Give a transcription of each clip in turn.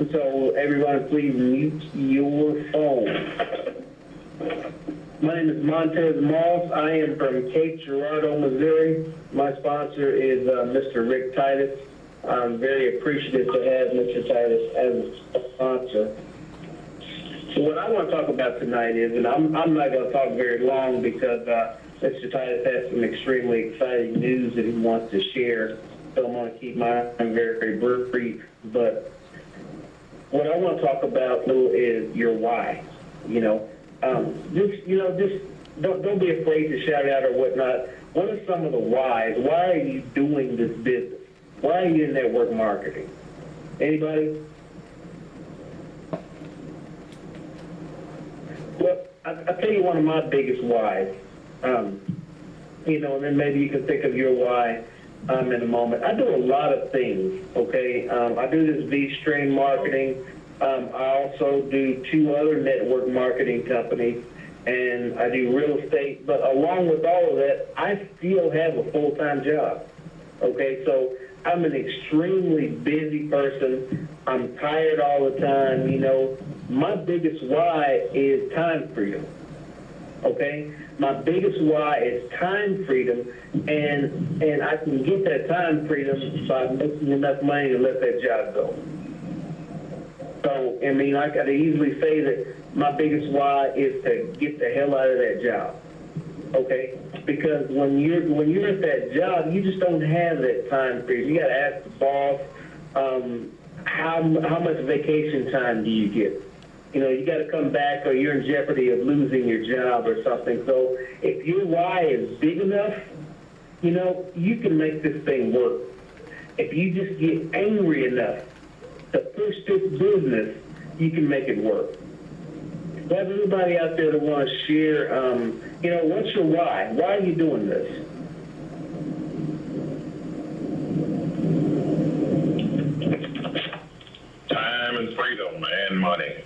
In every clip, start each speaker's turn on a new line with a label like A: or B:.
A: So everyone, please mute your phone. My name is Montez Moss. I am from Cape Girardeau, Missouri. My sponsor is Mr. Rick Titus. I'm very appreciative to have Mr. Titus as a sponsor. So what I want to talk about tonight is, and I'm not going to talk very long because Mr. Titus has some extremely exciting news that he wants to share. So I'm going to keep mine very brief. But what I want to talk about is your why. Just don't be afraid to shout out or whatnot. What are some of the whys? Why are you doing this business? Why are you in network marketing? Anybody? Well, I'll tell you one of my biggest whys. And then maybe you can think of your why in a moment. I do a lot of things, okay? I do this V-Stream marketing. I also do 2 other network marketing companies, and I do real estate. But along with all of that, I still have a full-time job, okay? So I'm an extremely busy person. I'm tired all the time, My biggest why is time freedom, okay? My biggest why is time freedom, and I can get that time freedom by making enough money to let that job go. So, I could easily say that my biggest why is to get the hell out of that job, okay? Because when you're at that job, you just don't have that time freedom. You got to ask the boss, how much vacation time do you get? You got to come back or you're in jeopardy of losing your job or something. So if your why is big enough, you can make this thing work. If you just get angry enough to push this business, you can make it work. Do I have anybody out there that want to share, what's your why? Why are you doing this?
B: Time and freedom and money.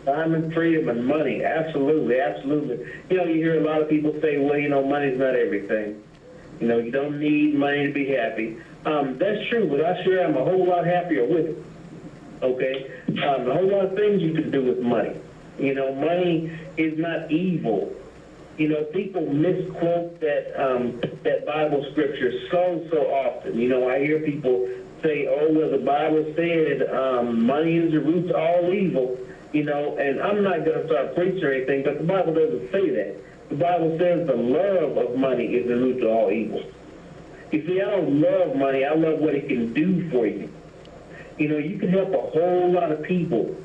A: Time and freedom and money. Absolutely, absolutely. You hear a lot of people say, well, money's not everything. You don't need money to be happy. That's true, but I sure am a whole lot happier with it. Okay? A whole lot of things you can do with money. Money is not evil. People misquote that Bible scripture so often. I hear people say, oh, well, the Bible said money is the root of all evil. And I'm not going to start preaching or anything, but the Bible doesn't say that. The Bible says the love of money is the root of all evil. You see, I don't love money. I love what it can do for you. You can help a whole lot of people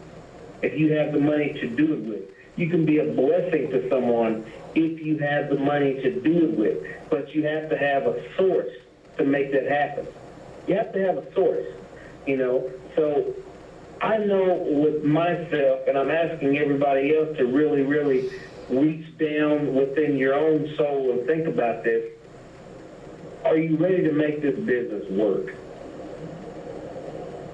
A: if you have the money to do it with. You can be a blessing to someone if you have the money to do it with. But you have to have a source to make that happen. You have to have a source, So I know with myself, and I'm asking everybody else to really, really reach down within your own soul and think about this. Are you ready to make this business work?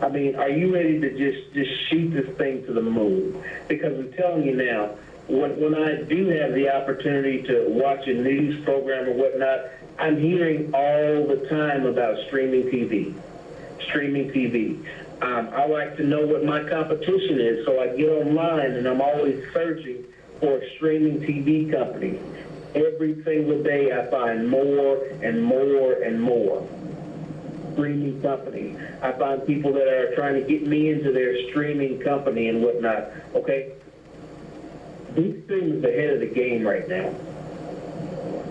A: Are you ready to just shoot this thing to the moon? Because I'm telling you now, when I do have the opportunity to watch a news program or whatnot, I'm hearing all the time about streaming TV. Streaming TV. I like to know what my competition is, so I get online and I'm always searching for streaming TV companies. Every single day I find more and more and more streaming companies. I find people that are trying to get me into their streaming company and whatnot. Okay? These things are ahead of the game right now.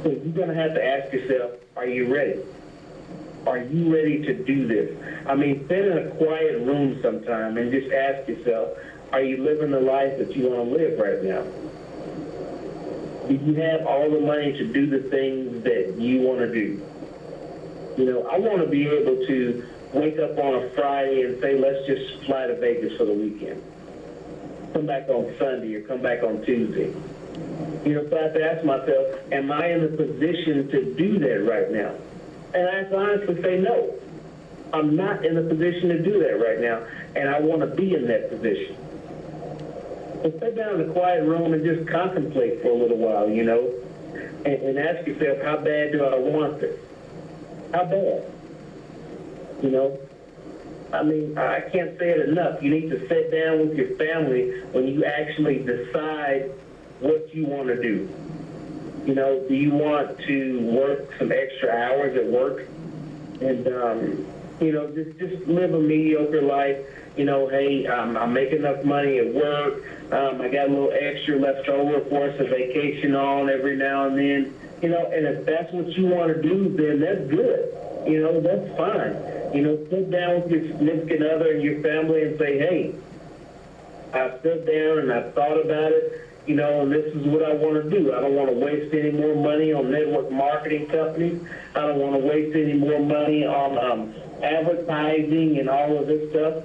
A: So you're going to have to ask yourself, are you ready? Are you ready to do this? Sit in a quiet room sometime and just ask yourself, are you living the life that you want to live right now? Do you have all the money to do the things that you want to do? I want to be able to wake up on a Friday and say, let's just fly to Vegas for the weekend. Come back on Sunday or come back on Tuesday. So I have to ask myself, am I in a position to do that right now? And I have to honestly say no. I'm not in a position to do that right now, and I want to be in that position. So sit down in a quiet room and just contemplate for a little while, and ask yourself, how bad do I want this? How bad? I mean, I can't say it enough. You need to sit down with your family when you actually decide what you want to do. You know, do you want to work some extra hours at work and, you know, just live a mediocre life? You know, hey, I make enough money at work. I got a little extra left over for us to vacation on every now and then. You know, and if that's what you want to do, then that's good. You know, that's fine. You know, sit down with your significant other and your family and say, hey, I sat down and I thought about it, you know, and this is what I want to do. I don't want to waste any more money on network marketing companies. I don't want to waste any more money on advertising and all of this stuff.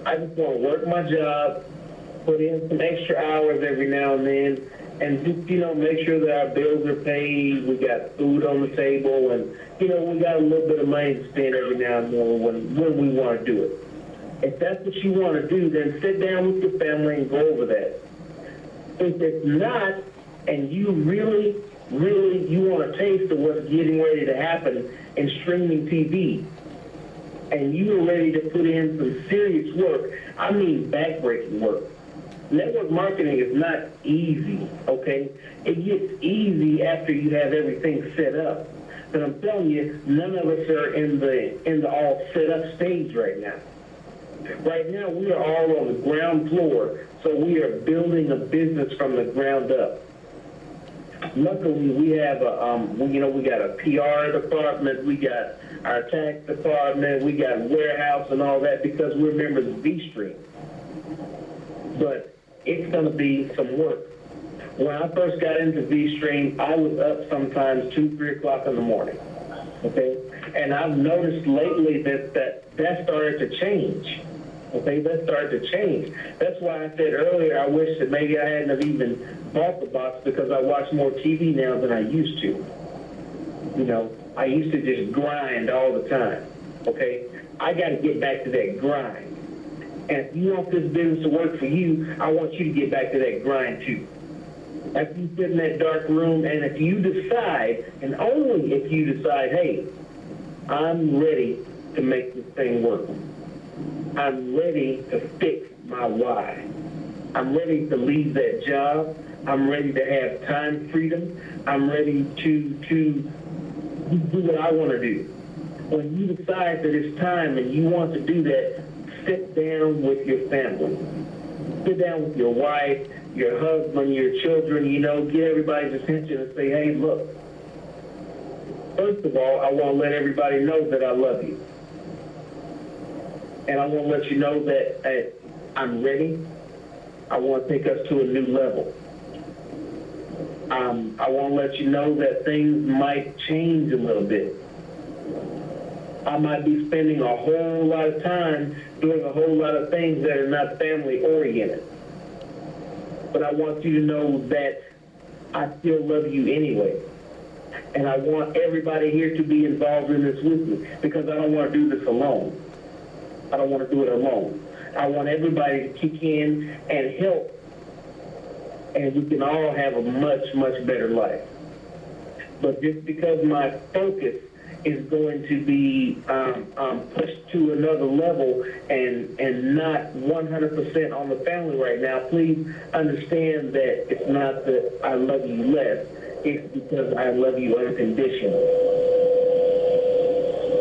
A: I just want to work my job, put in some extra hours every now and then, and just, you know, make sure that our bills are paid, we got food on the table, and, you know, we got a little bit of money to spend every now and then when we want to do it. If that's what you want to do, then sit down with your family and go over that. If it's not, and you really, you want a taste of what's getting ready to happen in streaming TV, and you are ready to put in some serious work, I mean backbreaking work. Network marketing is not easy, okay? It gets easy after you have everything set up. But I'm telling you, none of us are in the all set up stage right now. Right now, we are all on the ground floor, so we are building a business from the ground up. Luckily, we have we got a PR department, we got our tax department, we got warehouse and all that because we're members of V-Stream. But it's going to be some work. When I first got into V-Stream, I was up sometimes 2, 3 o'clock in the morning. Okay, and I've noticed lately that started to change. Okay, that started to change. That's why I said earlier I wish that maybe I hadn't have even bought the box because I watch more TV now than I used to. You know, I used to just grind all the time. Okay, I got to get back to that grind. And if you want this business to work for you, I want you to get back to that grind too. After you sit in that dark room, and if you decide, and only if you decide, hey, I'm ready to make this thing work. I'm ready to fix my why. I'm ready to leave that job. I'm ready to have time freedom. I'm ready to do what I want to do. When you decide that it's time and you want to do that, sit down with your family. Sit down with your wife, your husband, your children, you know, get everybody's attention and say, hey, look, first of all, I want to let everybody know that I love you. And I want to let you know that I'm ready. I want to take us to a new level. I want to let you know that things might change a little bit. I might be spending a whole lot of time doing a whole lot of things that are not family-oriented. But I want you to know that I still love you anyway. And I want everybody here to be involved in this with me because I don't want to do this alone. I don't want to do it alone. I want everybody to kick in and help, and we can all have a much, much better life. But just because my focus is going to be pushed to another level and not 100% on the family right now, please understand that it's not that I love you less. It's because I love you unconditionally.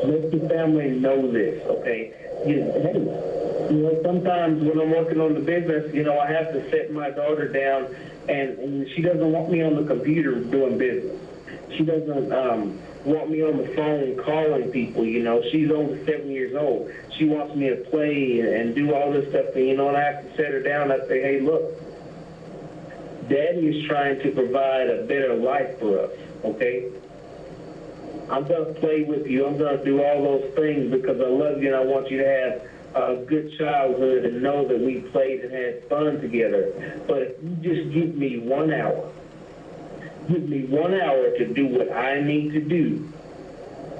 A: Let your family know this, okay? Sometimes when I'm working on the business, I have to set my daughter down, and she doesn't want me on the computer doing business. She doesn't want me on the phone calling people, She's only 7 years old. She wants me to play and do all this stuff, and I have to set her down. I say, hey, look, Daddy is trying to provide a better life for us, okay? I'm going to play with you. I'm going to do all those things because I love you and I want you to have a good childhood and know that we played and had fun together. But if you just give me 1 hour, to do what I need to do,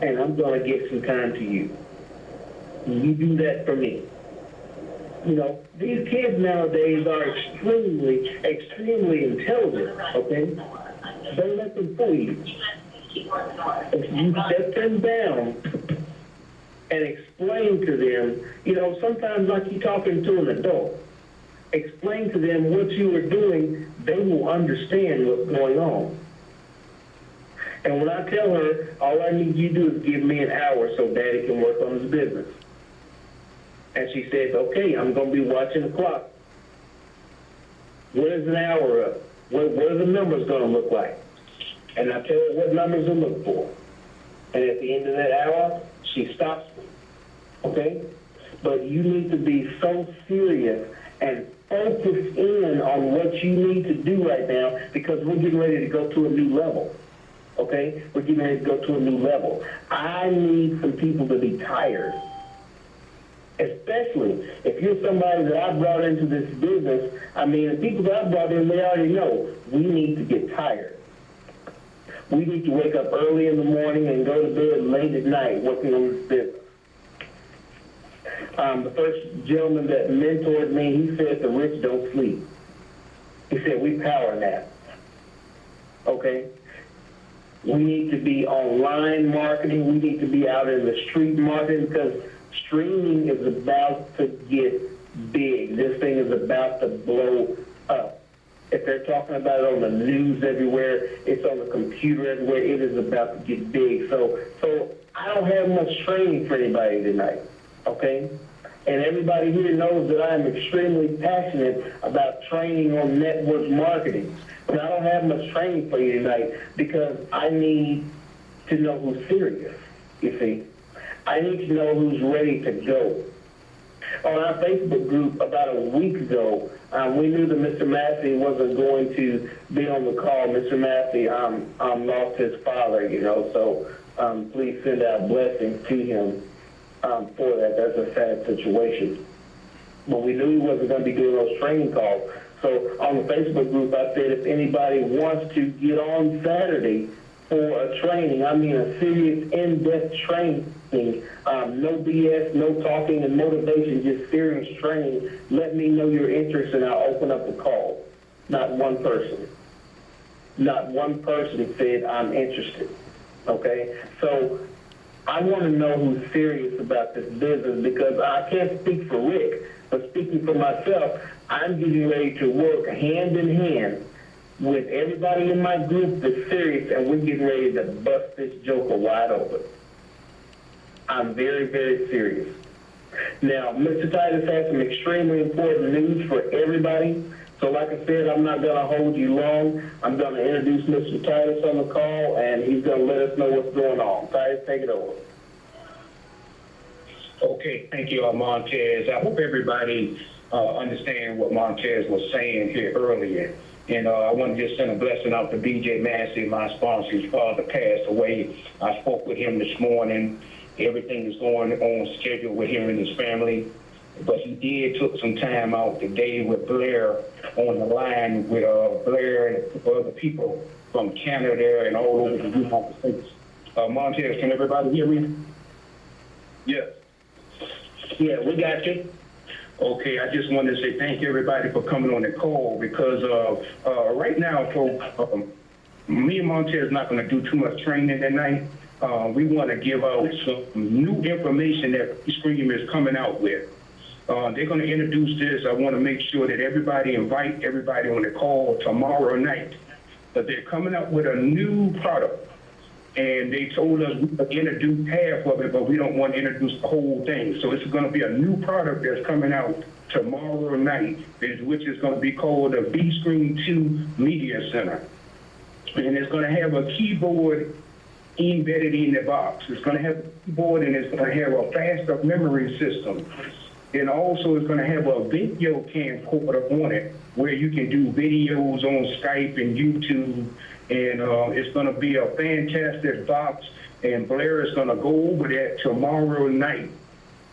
A: and I'm going to give some time to you. You do that for me. These kids nowadays are extremely, extremely intelligent, okay? Don't let them fool you. If you set them down and explain to them, sometimes like you're talking to an adult, explain to them what you are doing, they will understand what's going on. And when I tell her, all I need you to do is give me an hour so Daddy can work on his business. And she says, okay, I'm going to be watching the clock. What is an hour of? What are the numbers going to look like? And I tell her what numbers to look for. And at the end of that hour, she stops me. Okay? But you need to be so serious and focus in on what you need to do right now, because we're getting ready to go to a new level. Okay? We're getting ready to go to a new level. I need some people to be tired. Especially if you're somebody that I brought into this business. I mean, the people that I brought in, they already know we need to get tired. We need to wake up early in the morning and go to bed late at night working on this business. The first gentleman that mentored me, he said the rich don't sleep. He said we power nap. Okay? We need to be online marketing. We need to be out in the street marketing, because streaming is about to get big. This thing is about to blow up. If they're talking about it on the news everywhere, it's on the computer everywhere, it is about to get big. So I don't have much training for anybody tonight, okay? And everybody here knows that I am extremely passionate about training on network marketing. But I don't have much training for you tonight because I need to know who's serious, you see. I need to know who's ready to go. On our Facebook group about a week ago, we knew that Mr. Massey wasn't going to be on the call. Mr. Massey lost his father, so please send out blessings to him for that. That's a sad situation. But we knew he wasn't going to be doing those training calls. So on the Facebook group, I said if anybody wants to get on Saturday for a training, I mean a serious in-depth training, no BS, no talking and motivation, just serious training, let me know your interest and I'll open up the call. Not one person. Not one person said I'm interested. Okay? So I want to know who's serious about this business, because I can't speak for Rick, but speaking for myself, I'm getting ready to work hand in hand with everybody in my group that's serious, and we're getting ready to bust this joker wide open. I'm very, very serious. Now, Mr. Titus has some extremely important news for everybody. So like I said, I'm not going to hold you long. I'm going to introduce Mr. Titus on the call, and he's going to let us know what's going on. Titus, take it over.
C: Okay, thank you, Montez. I hope everybody understand what Montez was saying here earlier. And I want to just send a blessing out to B.J. Massey, my sponsor. His father passed away. I spoke with him this morning. Everything is going on schedule with him and his family. But he did took some time out today with Blair on the line with Blair and other people from Canada and all over the United States. Montez, can everybody hear me?
A: Yes. Yeah, we got you.
C: Okay, I just wanted to say thank you, everybody, for coming on the call, because right now, folks, me and Montez not going to do too much training tonight. We want to give out some new information that Scream is coming out with. They're going to introduce this. I want to make sure that invite everybody on the call tomorrow night. But they're coming out with a new product. And they told us we could introduce half of it, but we don't want to introduce the whole thing. So it's going to be a new product that's coming out tomorrow night, which is going to be called the B-Screen 2 Media Center. And it's going to have a keyboard embedded in the box. It's going to have a keyboard, and it's going to have a faster memory system. And also it's going to have a video camcorder on it where you can do videos on Skype and YouTube. And it's going to be a fantastic box, and Blair is going to go over that tomorrow night.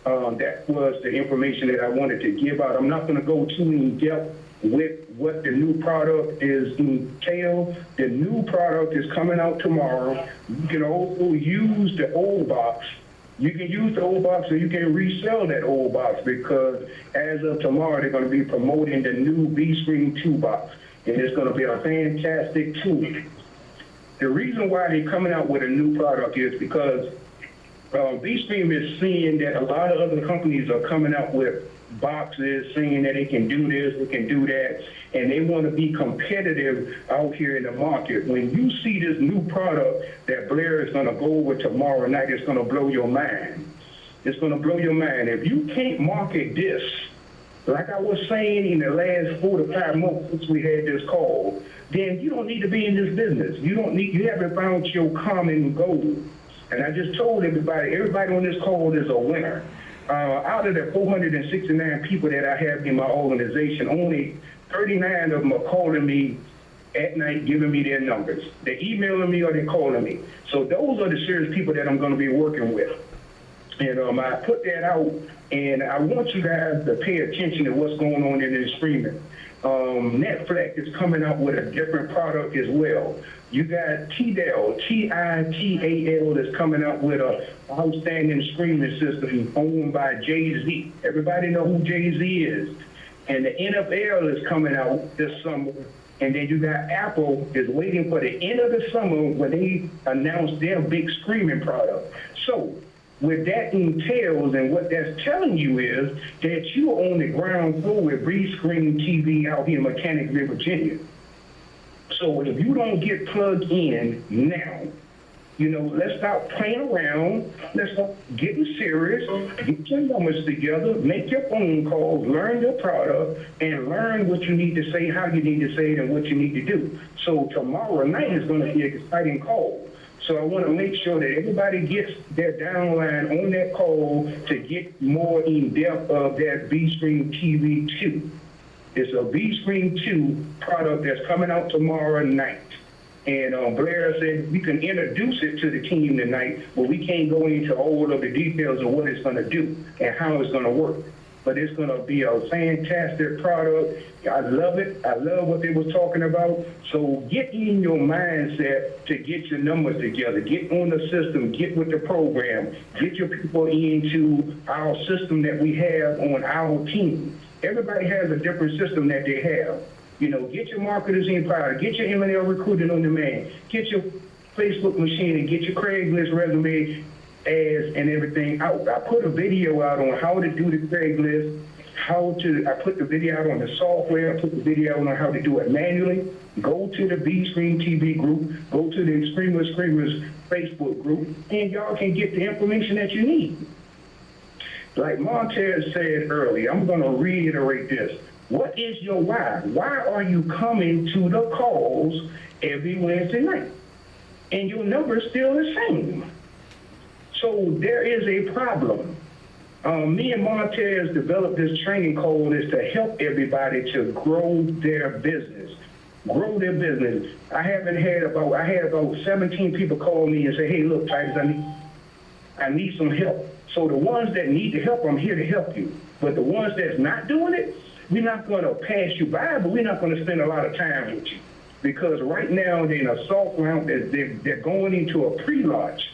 C: That was the information that I wanted to give out. I'm not going to go too in depth with what the new product is entailed. The new product is coming out tomorrow. You can also use the old box. You can use the old box, or you can resell that old box, because as of tomorrow, they're going to be promoting the new B-Screen 2 box. And it's going to be a fantastic tool. The reason why they're coming out with a new product is because B-Stream is seeing that a lot of other companies are coming out with boxes saying that they can do this, they can do that, and they want to be competitive out here in the market. When you see this new product that Blair is going to go over tomorrow night, it's going to blow your mind. It's going to blow your mind. If you can't market this, like I was saying in the last 4 to 5 months since we had this call, then you don't need to be in this business. You haven't found your common goal. And I just told everybody on this call is a winner. Out of the 469 people that I have in my organization, only 39 of them are calling me at night, giving me their numbers. They're emailing me or they're calling me. So those are the serious people that I'm going to be working with. And I put that out, and I want you guys to pay attention to what's going on in this streaming. Netflix is coming out with a different product as well. You got Tidal, Tital, that's coming out with a outstanding streaming system owned by Jay-Z. Everybody know who Jay-Z is. And the NFL is coming out this summer. And then you got Apple is waiting for the end of the summer when they announce their big streaming product. So what that entails and what that's telling you is that you're on the ground floor with Screen TV out here in Mechanicsville, Virginia. So if you don't get plugged in now, let's stop playing around. Let's start getting serious. Get your numbers together. Make your phone calls. Learn your product and learn what you need to say, how you need to say it, and what you need to do. So tomorrow night is going to be an exciting call. So I want to make sure that everybody gets their downline on that call to get more in depth of that B-Stream TV 2. It's a B-Stream 2 product that's coming out tomorrow night. And Blair said we can introduce it to the team tonight, but we can't go into all of the details of what it's going to do and how it's going to work. But it's going to be a fantastic product. I love it. I love what they were talking about. So get in your mindset to get your numbers together. Get on the system. Get with the program. Get your people into our system that we have on our team. Everybody has a different system that they have. Get your marketers in power. Get your M&L recruiting on demand. Get your Facebook machine and get your Craigslist resume ads and everything out. I put a video out on how to do the Craigslist, I put the video out on the software, I put the video out on how to do it manually. Go to the B-Stream TV group, go to the Screamers Facebook group, and y'all can get the information that you need. Like Montez said earlier, I'm going to reiterate this. What is your why? Why are you coming to the calls every Wednesday night? And your number is still the same. So there is a problem. Me and Montez developed this training call is to help everybody to grow their business. Grow their business. I had about 17 people call me and say, hey, look, Titus, I need some help. So the ones that need the help, I'm here to help you. But the ones that's not doing it, we're not going to pass you by, but we're not going to spend a lot of time with you. Because right now they're in a soft round, they're going into a pre-launch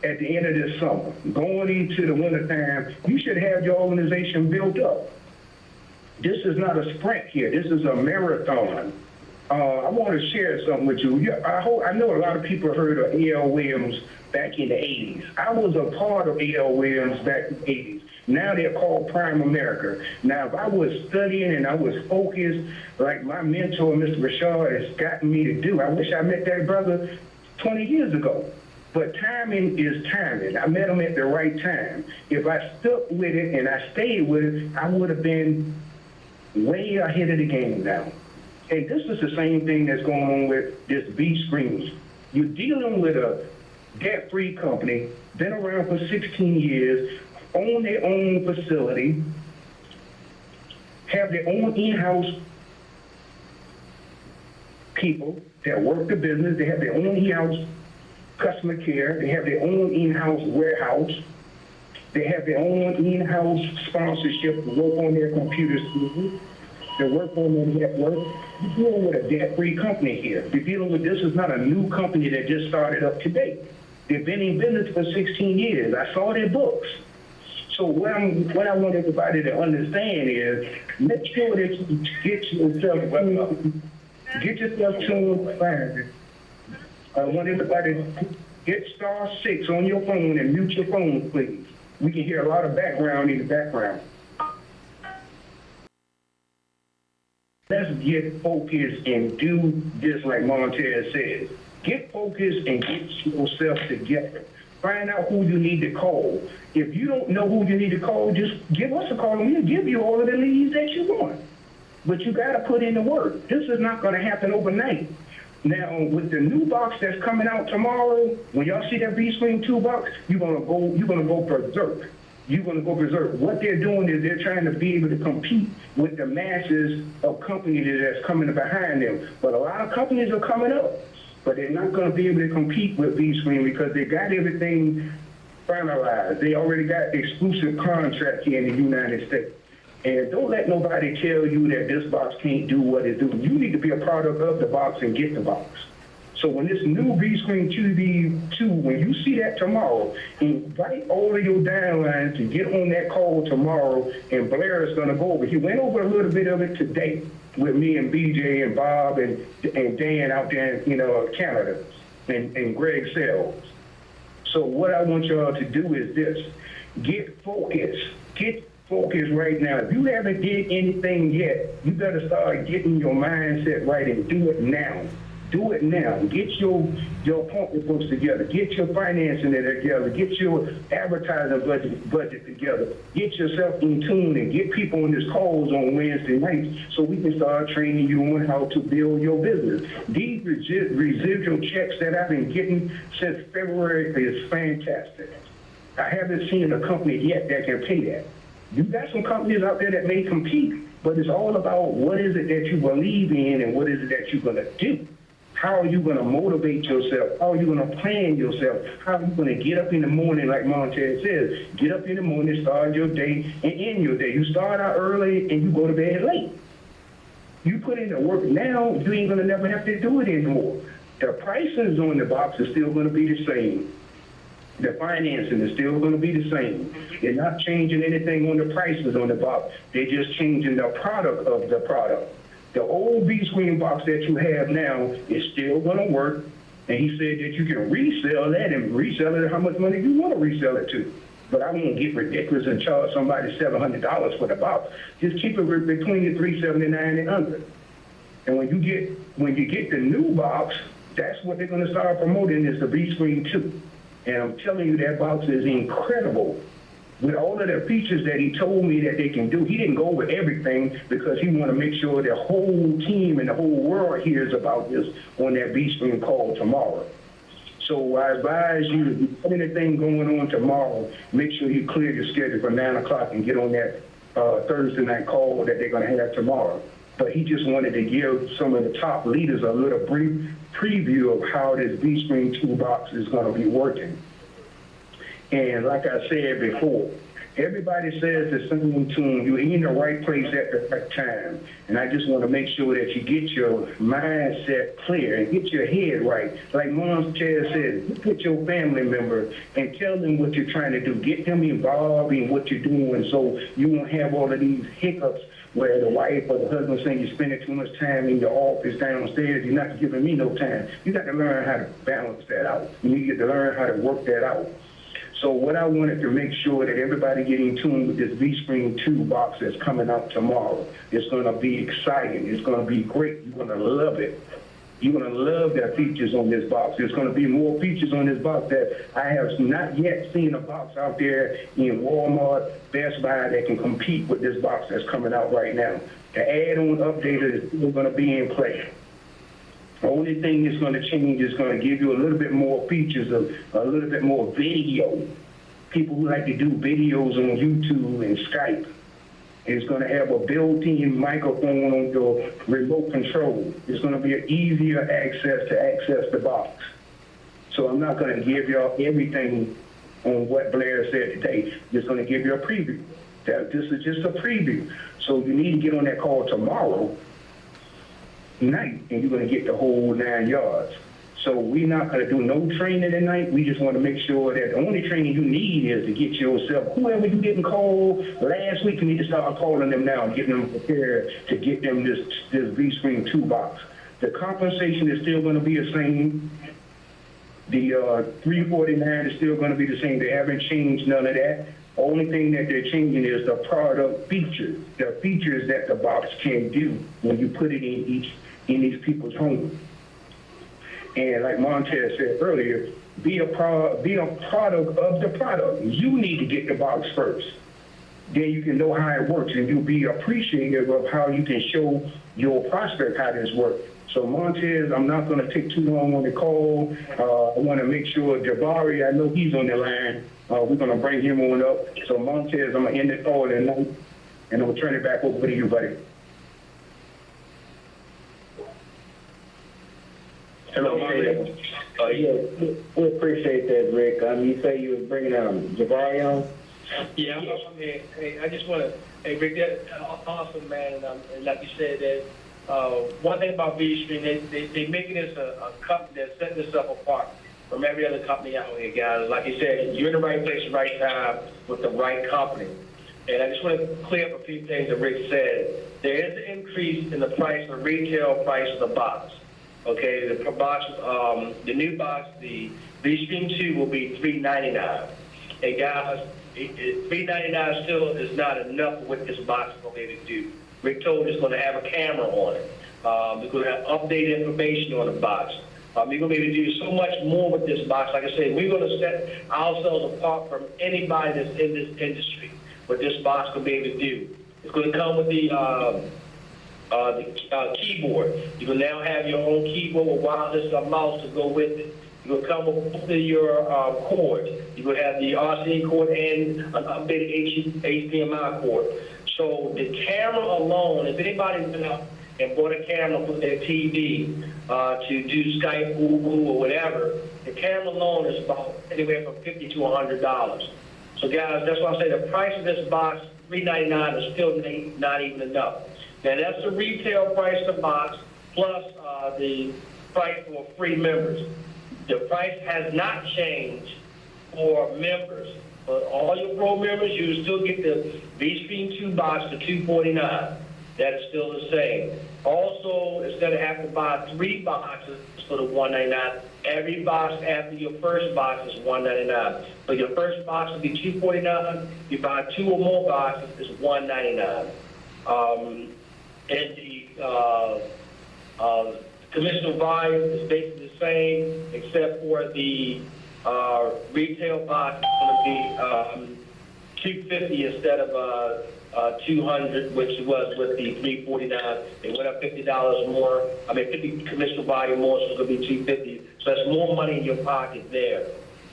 C: at the end of this summer. Going into the winter time, you should have your organization built up. This is not a sprint here. This is a marathon. I want to share something with you. I know a lot of people heard of A.L. Williams back in the 80s. I was a part of A.L. Williams back in the 80s. Now they're called Prime America. Now, if I was studying and I was focused, like my mentor, Mr. Rashad, has gotten me to do, I wish I met that brother 20 years ago. But timing is timing. I met him at the right time. If I stuck with it and I stayed with it, I would have been way ahead of the game now. And this is the same thing that's going on with this B-Stream. You're dealing with a debt-free company, been around for 16 years, own their own facility, have their own in-house people that work the business. They have their own in-house customer care. They have their own in-house warehouse. They have their own in-house sponsorship to work on their computer skills, to work on their network. You're dealing with a debt-free company here. You're dealing with, this is not a new company that just started up today. They've been in business for 16 years. I saw their books. So what I want everybody to understand is, make sure that you get yourself tuned. I want everybody Hit *6 on your phone and mute your phone, please. We can hear a lot of background in the background. Let's get focused and do this like Montez says. Get focused and get yourself together. Find out who you need to call. If you don't know who you need to call, just give us a call and we'll give you all of the leads that you want. But you got to put in the work. This is not going to happen overnight. Now, with the new box that's coming out tomorrow, when y'all see that B-Screen 2 box, you're gonna go berserk. You're gonna go berserk. What they're doing is they're trying to be able to compete with the masses of companies that's coming behind them. But a lot of companies are coming up, but they're not gonna be able to compete with B-Screen because they got everything finalized. They already got exclusive contracts here in the United States. And don't let nobody tell you that this box can't do what it do. You need to be a product of the box and get the box. So when this new B-Screen 2, when you see that tomorrow, invite all of your downlines to get on that call tomorrow, and Blair is going to go over. He went over a little bit of it today with me and BJ and Bob and Dan out there in Canada and Greg Sells. So what I want y'all to do is this. Get focused. Get focused right now. If you haven't did anything yet, you better start getting your mindset right and do it now. Do it now. Get your appointment books together. Get your financing together. Get your advertising budget together. Get yourself in tune and get people on these calls on Wednesday nights so we can start training you on how to build your business. These residual checks that I've been getting since February is fantastic. I haven't seen a company yet that can pay that. You got some companies out there that may compete, but it's all about what is it that you believe in and what is it that you're going to do. How are you going to motivate yourself? How are you going to plan yourself? How are you going to get up in the morning, like Montez says? Get up in the morning, start your day, and end your day. You start out early and you go to bed late. You put in the work now, you ain't going to never have to do it anymore. The prices on the box is still going to be the same. The financing is still going to be the same. They're not changing anything on the prices on the box. They're just changing the product of the product. The old B-Screen box that you have now is still going to work. And he said that you can resell that and resell it at how much money you want to resell it to. But I won't get ridiculous and charge somebody $700 for the box. Just keep it between the $379 and under. And when you get the new box, that's what they're going to start promoting is the B-Screen 2. And I'm telling you, that box is incredible. With all of the features that he told me that they can do, he didn't go over everything because he want to make sure the whole team and the whole world hears about this on that B-Screen call tomorrow. So I advise you, if you have anything going on tomorrow, make sure you clear your schedule for 9 o'clock and get on that Thursday night call that they're going to have tomorrow. But he just wanted to give some of the top leaders a little brief preview of how this B-Screen 2 box is going to be working. And like I said before, everybody says the same tune. You're in the right place at the right time. And I just want to make sure that you get your mindset clear and get your head right. Like Montez said, get your family member and tell them what you're trying to do. Get them involved in what you're doing so you won't have all of these hiccups where the wife or the husband saying you're spending too much time in your office downstairs, you're not giving me no time. You got to learn how to balance that out. You need to learn how to work that out. So what I wanted to make sure that everybody get in tune with this B-Screen 2 box that's coming out tomorrow. It's going to be exciting. It's going to be great. You're going to love it. You're going to love the features on this box. There's going to be more features on this box that I have not yet seen a box out there in Walmart, Best Buy that can compete with this box that's coming out right now. The add-on updater is still going to be in play. The only thing that's going to change is going to give you a little bit more features, a little bit more video. People who like to do videos on YouTube and Skype. It's going to have a built-in microphone on your remote control. It's going to be an easier access to access the box. So I'm not going to give y'all everything on what Blair said today. Just going to give you a preview. This is just a preview. So you need to get on that call tomorrow night, and you're going to get the whole 9 yards. So we're not going to do no training tonight. We just want to make sure that the only training you need is to get yourself, whoever you didn't call last week, you need to start calling them now and getting them prepared to get them this B-Screen 2 box. The compensation is still going to be the same. The 349 is still going to be the same. They haven't changed none of that. Only thing that they're changing is the product features, the features that the box can do when you put it in these people's homes. And like Montez said earlier, be a product of the product. You need to get the box first. Then you can know how it works, and you'll be appreciative of how you can show your prospect how this works. So Montez, I'm not going to take too long on the call. I want to make sure Jabari, I know he's on the line. We're going to bring him on up. So Montez, I'm going to end the call tonight, and I'm going to turn it back over to you, buddy.
A: Hello, Montez. Yeah, we appreciate that, Rick. You say you were bringing Jabari on?
D: Yeah, I'm here. Hey, I just want to, hey, Rick, that's awesome, man. And like you said, that one thing about V-Stream, they making this a company that's setting this up apart from every other company out here, guys. Like you said, you're in the right place at the right time with the right company. And I just want to clear up a few things that Rick said. There is an increase in the price, the retail price of the box. Okay, the box, the new box, the V-Stream 2 will be $399. And guys, $399 still is not enough for what this box is going to be able to do. Rick told us it's going to have a camera on it. It's going to have updated information on the box. You're going to be able to do so much more with this box. Like I said, we're going to set ourselves apart from anybody that's in this industry. What this box will be able to do. It's going to come with the keyboard. You will now have your own keyboard with wireless mouse to go with it. You're going to come with both of your cords. You're going to have the RCA cord and an updated HDMI cord. So the camera alone, if anybody went out and bought a camera for their TV to do Skype, Google, or whatever, the camera alone is about anywhere from $50 to $100. So guys, that's why I say the price of this box, $399, is still not even enough. Now that's the retail price of the box plus the price for free members. The price has not changed for members. For all your pro members, you still get the V-Stream 2 box for $249. That is still the same. Also, instead of having to buy 3 boxes for the $199, every box after your first box is $199. So your first box will be $249. You buy 2 or more boxes, it's $199. And the commission volume is basically the same, except for the retail box is going to be $250 instead of $200, which was with the $349. They went up $50 more. I mean, 50 commission volume more, so it's going to be $250. So that's more money in your pocket there.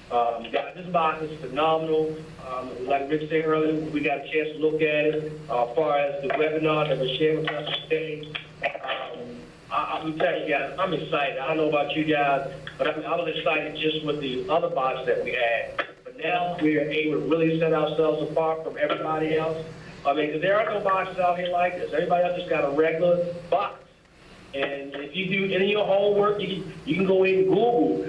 D: Guys, this box is phenomenal. Like Rick said earlier, we got a chance to look at it. As far as the webinar that was shared with us today, I'm telling you guys, I'm excited. I don't know about you guys, but I was excited just with the other box that we had. But now we are able to really set ourselves apart from everybody else. I mean, 'cause there are no boxes out here like this. Everybody else just got a regular box. And if you do any of your homework, you can go in and Google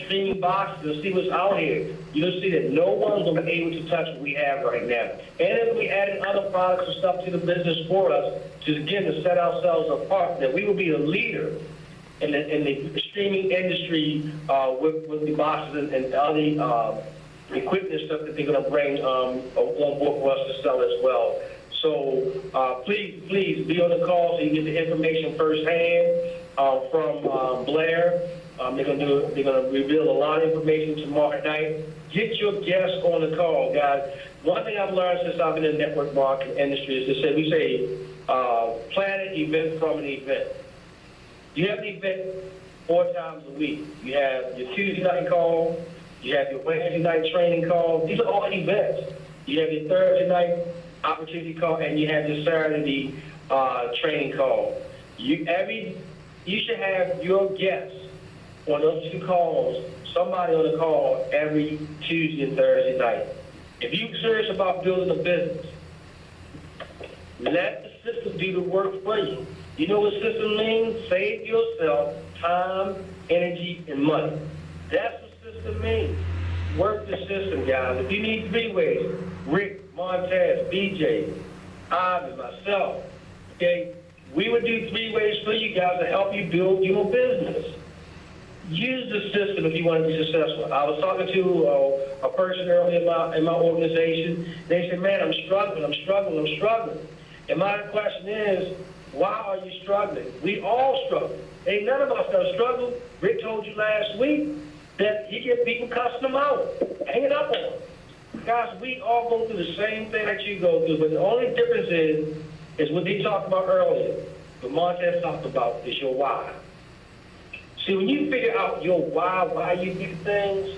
D: streaming boxes and see what's out here. You'll see that no one's going to be able to touch what we have right now. And if we added other products and stuff to the business for us, to again to set ourselves apart, that we will be a leader in the streaming industry with the boxes and other equipment and stuff that they're going to bring on board for us to sell as well. So please be on the call so you get the information firsthand from Blair. They're going to reveal a lot of information tomorrow night. Get your guests on the call, guys. One thing I've learned since I've been in the network marketing industry is we say plan an event from an event. You have an event 4 times a week. You have your Tuesday night call. You have your Wednesday night training call. These are all events. You have your Thursday night opportunity call, and you have your Saturday training call. You should have your guests on those 2 calls, somebody on the call every Tuesday and Thursday night. If you're serious about building a business, let the system do the work for you. You know what system means? Save yourself time, energy, and money. That's what system means. Work the system, guys. If you need 3 ways, Rick, Montez, BJ, Ivan, myself, okay, we would do 3 ways for you guys to help you build your business. use the system if you want to be successful. I was talking to a person earlier in my organization. They said, man, I'm struggling. And my question is, why are you struggling? We all struggle. Ain't none of us gonna struggle. Rick told you last week that he get people cussing him out, hanging up on him. Guys, we all go through the same thing that you go through, but the only difference is what they talked about earlier, what Montez talked about, is your why. See, when you figure out your why you do things,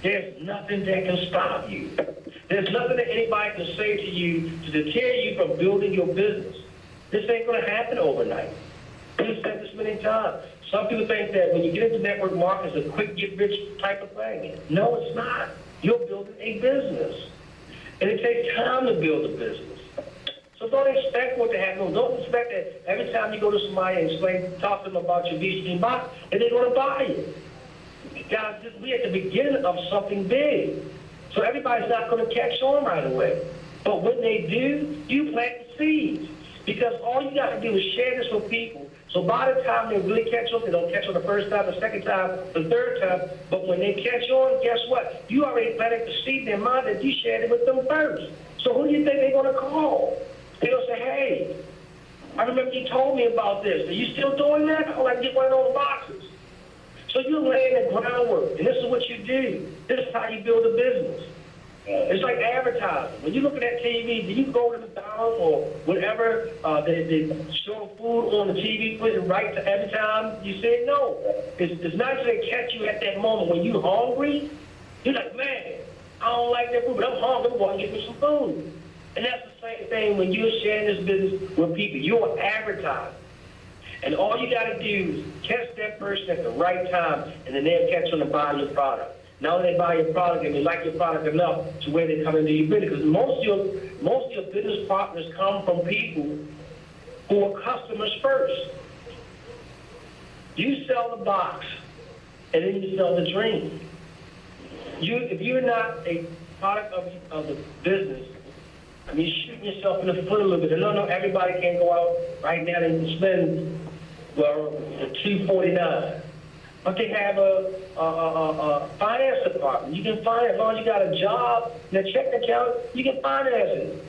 D: there's nothing that can stop you. There's nothing that anybody can say to you to deter you from building your business. This ain't going to happen overnight. We've said this many times. Some people think that when you get into network marketing, it's a quick get-rich type of thing. No, it's not. You're building a business. And it takes time to build a business. So don't expect what to happen. Don't expect that every time you go to somebody and talk to them about your VC box, and they're going to buy it. Guys, we're at the beginning of something big. So everybody's not going to catch on right away. But when they do, you plant the seeds. Because all you got to do is share this with people. So by the time they really catch on, they don't catch on the first time, the second time, the third time. But when they catch on, guess what? You already planted the seed in their mind that you shared it with them first. So who do you think they're going to call? They'll say, hey, I remember you told me about this. Are you still doing that? I'd like to get one of those boxes. So you're laying the groundwork, and this is what you do. This is how you build a business. It's like advertising. When you're looking at TV, do you go to McDonald's or whatever, they show food on the TV, put it right to every time you say no. It's not to catch you at that moment when you're hungry. You're like, man, I don't like that food, but I'm hungry. I'm going to get me some food. And that's the same thing when you're sharing this business with people. You're advertising. And all you got to do is catch that person at the right time, and then they'll catch on to buy your product. Now they buy your product and they like your product enough to where they come into your business. Because most of your business partners come from people who are customers first. You sell the box, and then you sell the dream. If you're not a product of the business, I mean, you're shooting yourself in the foot a little bit. No, everybody can't go out right now and spend, well, the $249. But they have a finance department. You can finance, as long as you got a job and a checking account, you can finance it.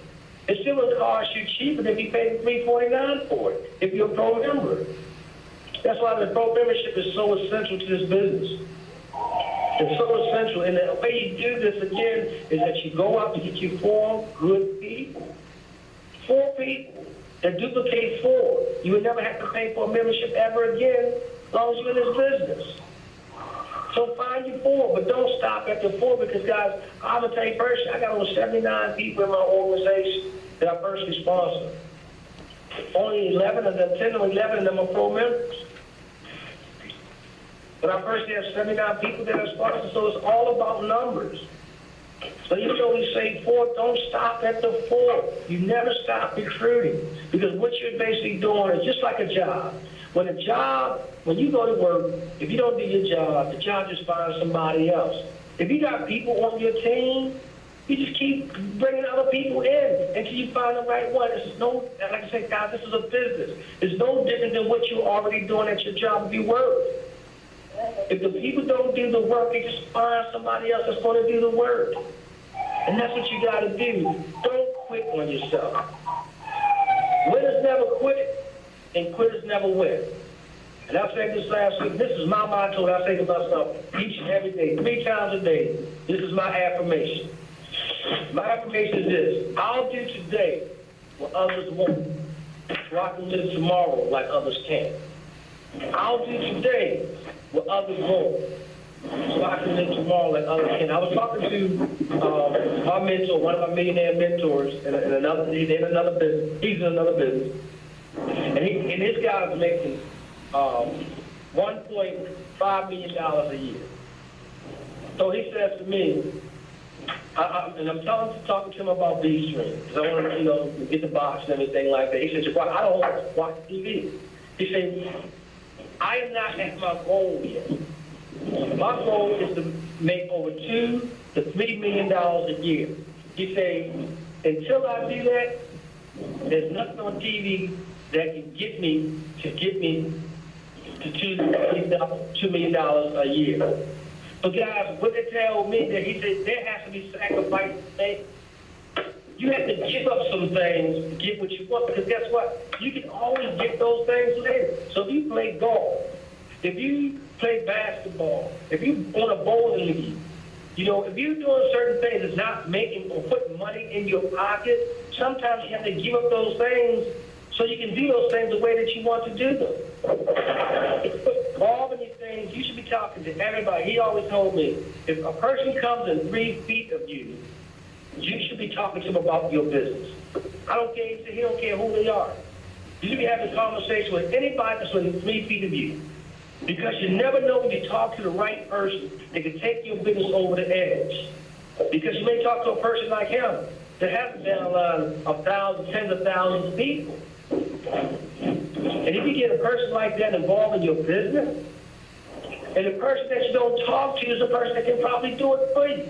D: It still will cost you cheaper than if you pay $349 for it, if you're a pro member. That's why the pro membership is so essential to this business. It's so essential. And the way you do this, again, is that you go out and get you 4 good people. 4 people that duplicate 4. You would never have to pay for a membership ever again as long as you're in this business. So find your 4, but don't stop at the 4 because, guys, I'm going to tell you first, I got over 79 people in my organization that I personally sponsor. Only 11 of them, 10 or 11 of them are pro members. But I personally have 79 people that are sponsored, so it's all about numbers. So even though we say 4, don't stop at the 4. You never stop recruiting because what you're basically doing is just like a job. When you go to work, if you don't do your job, the job just finds somebody else. If you got people on your team, you just keep bringing other people in until you find the right one. This is like I said, guys, this is a business. It's no different than what you're already doing at your job if you work. If the people don't do the work, they just find somebody else that's going to do the work. And that's what you got to do. Don't quit on yourself. Winners never quit, and quitters never win. And I said this last week, this is my motto that I say to myself each and every day, 3 times a day. This is my affirmation. My affirmation is this: I'll do today what others won't, so I can live tomorrow like others can't. I'll do today what others won't, so I can live tomorrow like others can. I was talking to my mentor, one of my millionaire mentors, he's in another business, and his guy's making $1.5 million a year. So he says to me, and I'm talking to him about B-Stream, because I want to, get the box and everything like that. He said, I don't watch TV. He said, I am not at my goal yet. My goal is to make over $2 to $3 million a year. He said, until I do that, there's nothing on TV that can get me to $2 million a year. But guys, what they tell me that he said there has to be sacrifices made. You have to give up some things to get what you want, because guess what? You can always get those things later. So if you play golf, if you play basketball, if you on a bowling league, you know, if you're doing certain things that's not making or putting money in your pocket, sometimes you have to give up those things so you can do those things the way that you want to do them. All of these things, you should be talking to everybody. He always told me, if a person comes in 3 feet of you, you should be talking to them about your business. I don't care, he said he don't care who they are. You should be having a conversation with anybody that's within 3 feet of you. Because you never know when you talk to the right person, they can take your business over the edge. Because you may talk to a person like him that has a downline of thousands, tens of thousands of people. And if you get a person like that involved in your business, and the person that you don't talk to is a person that can probably do it for you.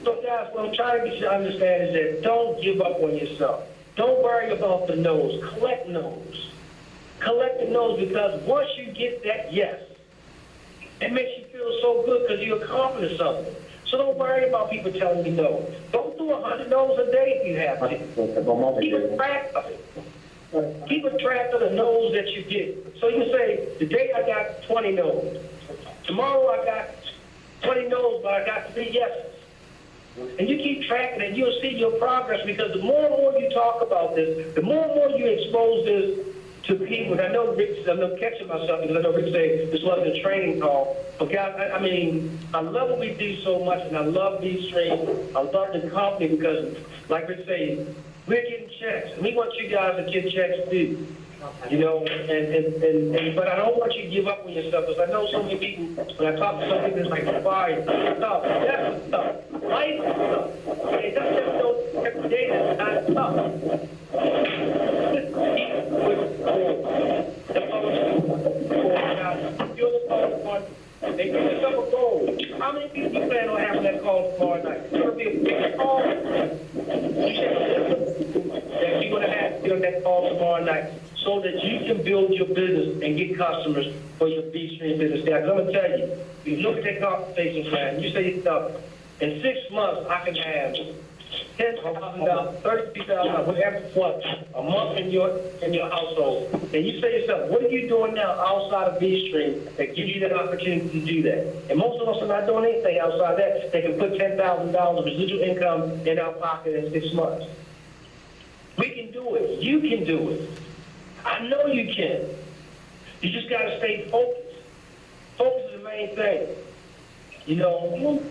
D: So guys, what I'm trying to get you to understand is that don't give up on yourself. Don't worry about the no's. Collect no's. Collect the no's, because once you get that yes, it makes you feel so good because you accomplished something. So don't worry about people telling you no. Don't do 100 no's a day if you have to. Keep a track of it. Keep a track of the no's that you get. So you say, today I got 20 no's. Tomorrow I got 20 no's, but I got 3 yeses. And you keep tracking it, you'll see your progress, because the more and more you talk about this, the more and more you expose this to people. And I know Rick, I'm not catching myself because I know Rick said this wasn't a training call. But guys, I mean, I love what we do so much, and I love these streams. I love the company because, like Rick said, we're getting checks, and we want you guys to get checks too. You know, but I don't want you to give up on yourself, because I know so many people, when I talk to some people, it's like fire, tough, that's tough, life is tough. It doesn't know every day that's not tough. They give yourself a goal. How many people you plan on having that call tomorrow night? It's going to be a big call. You should that you're going to have that call tomorrow night, so that you can build your business and get customers for your B-Stream business. Guys, I'm going to tell you, if you look at that compensation plan, you say to yourself, in 6 months, I can have $10,000, $32,000, whatever you want, a month in your household. And you say to yourself, what are you doing now outside of B-Stream that gives you that opportunity to do that? And most of us are not doing anything outside that. They can put $10,000 of residual income in our pocket in 6 months. We can do it. You can do it. I know you can. You just got to stay focused. Focus is the main thing. You know, you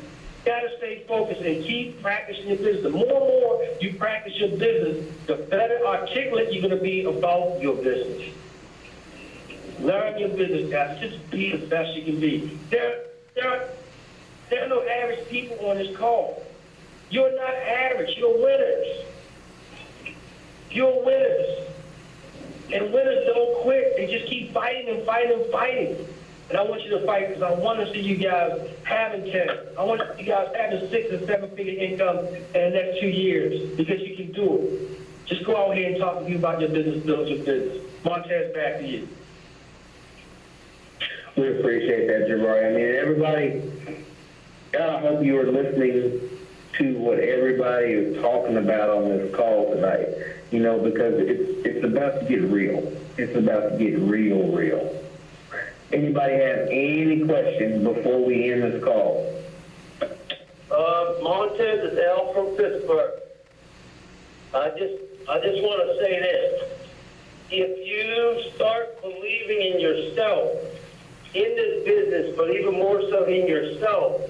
D: got to stay focused and keep practicing your business. The more and more you practice your business, the better articulate you're going to be about your business. Learn your business, guys. Just be the best you can be. There are no average people on this call. You're not average. You're winners. You're winners. And winners don't quit. They just keep fighting and fighting and fighting. And I want you to fight, because I want to see you guys having 10. I want to see you guys having 6 and 7-figure income in the next 2 years, because you can do it. Just go out here and talk to you about your business, build your business. Montez, back to you.
A: We appreciate that, Jabari. I mean, everybody, God, I hope you are listening to what everybody is talking about on this call tonight, you know, because it's about to get real. It's about to get real. Anybody have any questions before we end this call?
D: Montez is Al from Pittsburgh. I just want to say this. If you start believing in yourself, in this business, but even more so in yourself,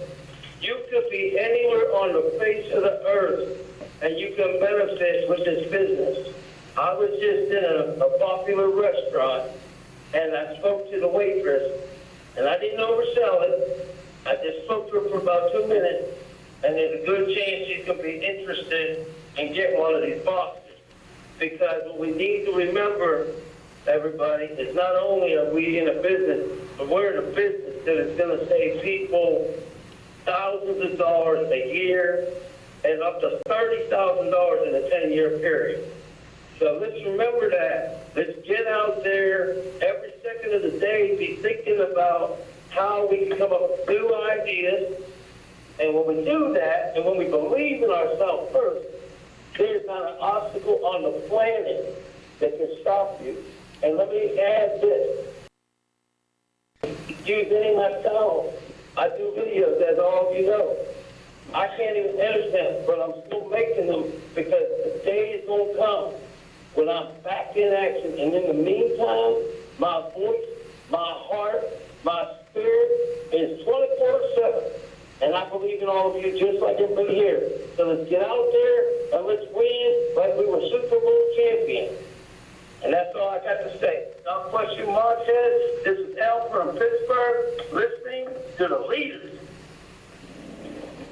D: you could be anywhere on the face of the earth, and you can benefit with this business. I was just in a popular restaurant, and I spoke to the waitress, and I didn't oversell it. I just spoke to her for about 2 minutes, and there's a good chance she could be interested in getting one of these boxes. Because what we need to remember, everybody, is not only are we in a business, but we're in a business that is going to save people thousands of dollars a year and up to $30,000 in a 10-year period. So let's remember that. Let's get out there every second of the day, be thinking about how we can come up with new ideas. And when we do that, and when we believe in ourselves first, there's not an obstacle on the planet that can stop you. And let me add this. Use any of my channel. I do videos, as all of you know. I can't even edit them, but I'm still making them because the day is going to come when I'm back in action. And in the meantime, my voice, my heart, my spirit is 24/7. And I believe in all of you just like everybody here. So let's get out there and let's win like we were Super Bowl champions. And that's all I got to say. God bless you, Montez. This is Al from Pittsburgh, listening to the leaders.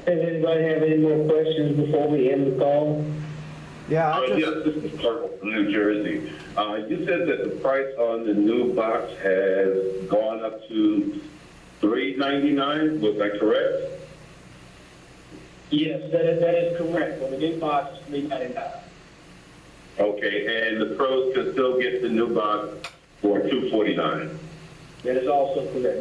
A: Does anybody have any more questions before we end the call?
E: Yeah,
B: Yes, this is Kirk from New Jersey. You said that the price on the new box has gone up to $3.99. Was that correct?
D: Yes, that is correct. On the new box, it's $3.99.
B: Okay, and the pros can still get the new box for $2.49.
D: That is also correct.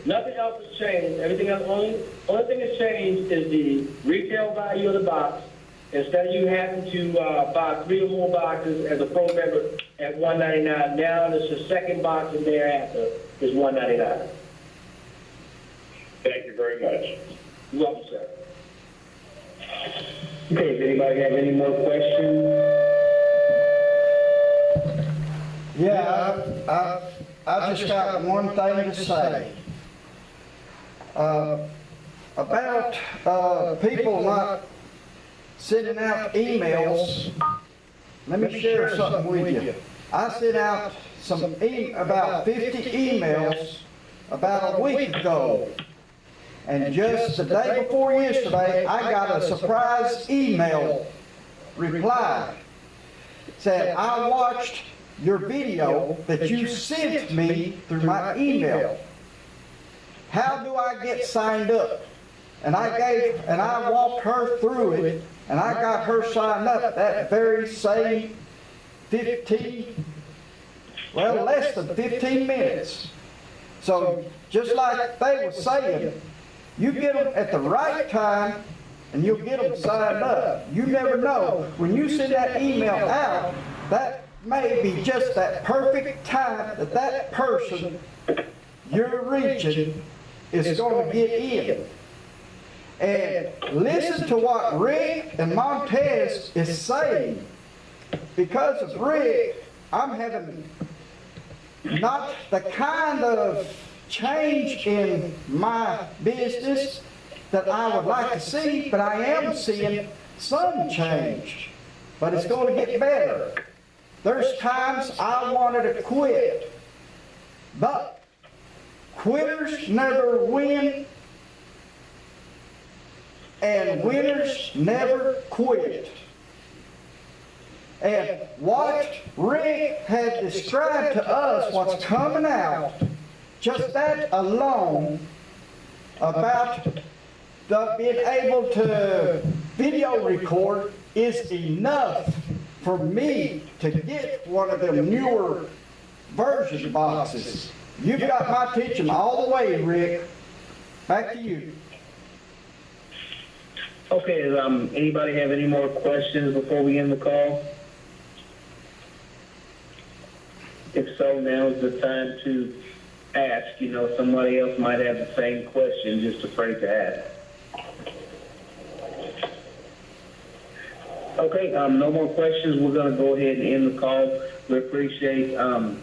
D: Nothing else has changed. Everything else, only thing that's changed is the retail value of the box. Instead of you having to buy 3 or more boxes as a pro member at $1.99, now there's a second box and thereafter is $1.99.
B: Thank you very much.
D: You're welcome, sir.
A: Okay, does anybody have any more questions?
E: yeah, I've just got one thing to say. About people not sending out emails, let me share something with you. I sent out about 50 emails about a week ago. And just the day before yesterday, I got a surprise email reply. Said, I watched your video that you sent me through my email. How do I get signed up? And I walked her through it, and I got her signed up that very same less than 15 minutes. So just like they were saying, you get them at the right time, and you'll get them signed up. You never know. When you send that email out, that may be just that perfect time that that person you're reaching is going to get in. And listen to what Rick and Montez is saying. Because of Rick, I'm having not the kind of change in my business that I would like to see, but I am seeing some change. But it's going to get better. There's times I wanted to quit, but quitters never win, and winners never quit. And what Rick had described to us, what's coming out, just that alone, about being able to video record is enough for me to get one of them newer version boxes. You've got my teaching all the way, Rick. Back to you.
A: Okay, anybody have any more questions before we end the call? If so, now is the time to ask. You know, somebody else might have the same question, just afraid to ask. Okay, no more questions. We're going to go ahead and end the call. We appreciate all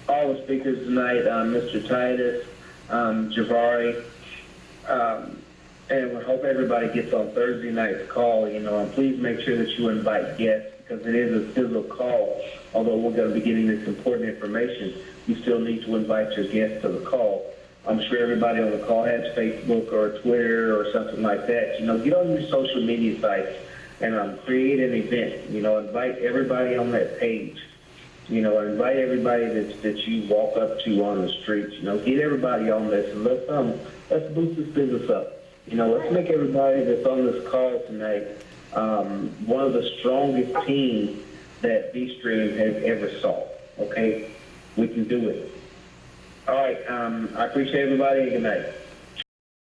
A: the speakers tonight, Mr. Titus, Javari, and we hope everybody gets on Thursday night's call, you know, and please make sure that you invite guests because it is a physical call. Although we're going to be getting this important information, you still need to invite your guests to the call. I'm sure everybody on the call has Facebook or Twitter or something like that. You know, get on your social media sites and create an event. You know, invite everybody on that page. You know, invite everybody that you walk up to on the streets. You know, get everybody on this and let's boost this business up. You know, let's make everybody that's on this call tonight one of the strongest teams that D-Stream has ever saw, okay? We can do it. All right, I appreciate everybody, and good night.